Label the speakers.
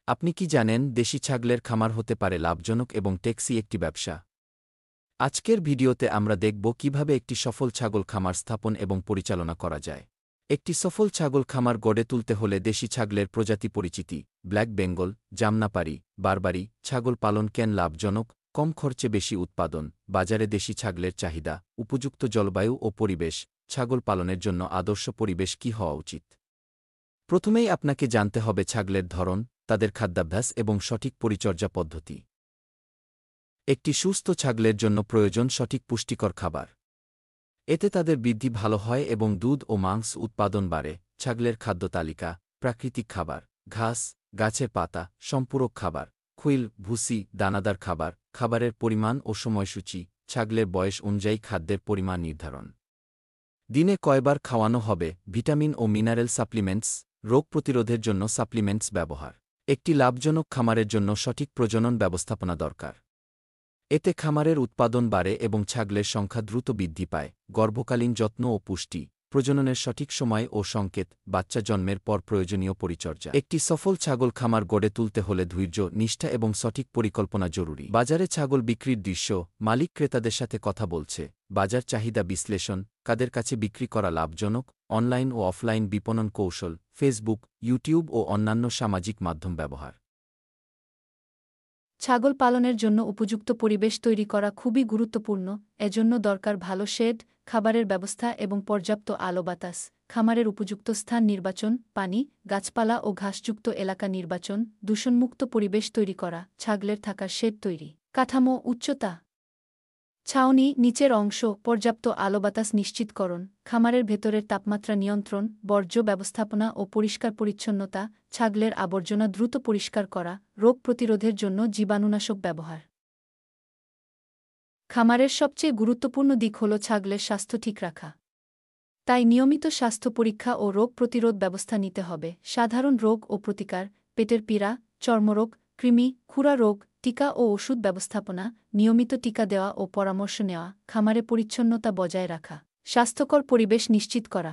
Speaker 1: আপনি কি জানেন দেশি ছাগলের খামার হতে পারে লাভজনক এবং টেকসই একটি ব্যবসা? আজকের ভিডিওতে আমরা দেখব কিভাবে একটি সফল ছাগল খামার স্থাপন এবং পরিচালনা করা যায়। একটি সফল ছাগল খামার গড়ে তুলতে হলে দেশি ছাগলের প্রজাতি পরিচিতি, ব্ল্যাক বেঙ্গল, জামনাপারি, বারবারি ছাগল পালন কেন লাভজনক, কম খরচে বেশি উৎপাদন, বাজারে দেশি ছাগলের চাহিদা, উপযুক্ত জলবায়ু ও পরিবেশ, ছাগল পালনের জন্য আদর্শ পরিবেশ কী হওয়া উচিত। প্রথমেই আপনাকে জানতে হবে ছাগলের ধরন, তাদের খাদ্যাভ্যাস এবং সঠিক পরিচর্যা পদ্ধতি। একটি সুস্থ ছাগলের জন্য প্রয়োজন সঠিক পুষ্টিকর খাবার। এতে তাদের বৃদ্ধি ভালো হয় এবং দুধ ও মাংস উৎপাদন বাড়ে। ছাগলের খাদ্য তালিকা: প্রাকৃতিক খাবার, ঘাস, গাছের পাতা, সম্পূরক খাবার, খুইল, ভুসি, দানাদার খাবার। খাবারের পরিমাণ ও সময়সূচি: ছাগলের বয়স অনুযায়ী খাদ্যের পরিমাণ নির্ধারণ। দিনে কয়বার খাওয়ানো হবে? ভিটামিন ও মিনারেল সাপ্লিমেন্টস, রোগ প্রতিরোধের জন্য সাপ্লিমেন্টস ব্যবহার। একটি লাভজনক খামারের জন্য সঠিক প্রজনন ব্যবস্থাপনা দরকার। এতে খামারের উৎপাদন বাড়ে এবং ছাগলের সংখ্যা দ্রুত বৃদ্ধি পায়। গর্ভকালীন যত্ন ও পুষ্টি, প্রজননের সঠিক সময় ও সংকেত, বাচ্চা জন্মের পর প্রয়োজনীয় পরিচর্যা। একটি সফল ছাগল খামার গড়ে তুলতে হলে ধৈর্য, নিষ্ঠা এবং সঠিক পরিকল্পনা জরুরি। বাজারে ছাগল বিক্রির দৃশ্য: মালিক ক্রেতাদের সাথে কথা বলছে। বাজার চাহিদা বিশ্লেষণ: কাদের কাছে বিক্রি করা লাভজনক। অনলাইন ও অফলাইন বিপণন কৌশল: ফেসবুক, ইউটিউব ও অন্যান্য সামাজিক মাধ্যম ব্যবহার।
Speaker 2: ছাগল পালনের জন্য উপযুক্ত পরিবেশ তৈরি করা খুবই গুরুত্বপূর্ণ। এজন্য দরকার ভালো শেড, খাবারের ব্যবস্থা এবং পর্যাপ্ত আলো বাতাস। খামারের উপযুক্ত স্থান নির্বাচন: পানি, গাছপালা ও ঘাসযুক্ত এলাকা নির্বাচন। দূষণমুক্ত পরিবেশ তৈরি করা: ছাগলের থাকার শেড তৈরি। কাঠামো: উচ্চতা, ছাউনি, নিচের অংশ, পর্যাপ্ত আলো বাতাস নিশ্চিতকরণ। খামারের ভেতরের তাপমাত্রা নিয়ন্ত্রণ, বর্জ্য ব্যবস্থাপনা ও পরিষ্কার পরিচ্ছন্নতা। ছাগলের আবর্জনা দ্রুত পরিষ্কার করা, রোগ প্রতিরোধের জন্য জীবাণুনাশক ব্যবহার। খামারের সবচেয়ে গুরুত্বপূর্ণ দিক হল ছাগলের স্বাস্থ্য ঠিক রাখা। তাই নিয়মিত স্বাস্থ্য পরীক্ষা ও রোগ প্রতিরোধ ব্যবস্থা নিতে হবে। সাধারণ রোগ ও প্রতিকার: পেটের পীড়া, চর্মরোগ, কৃমি, খুরা রোগ, টিকা ও ওষুধ ব্যবস্থাপনা। নিয়মিত টিকা দেওয়া ও পরামর্শ নেওয়া। খামারে পরিচ্ছন্নতা বজায় রাখা, স্বাস্থ্যকর পরিবেশ নিশ্চিত করা।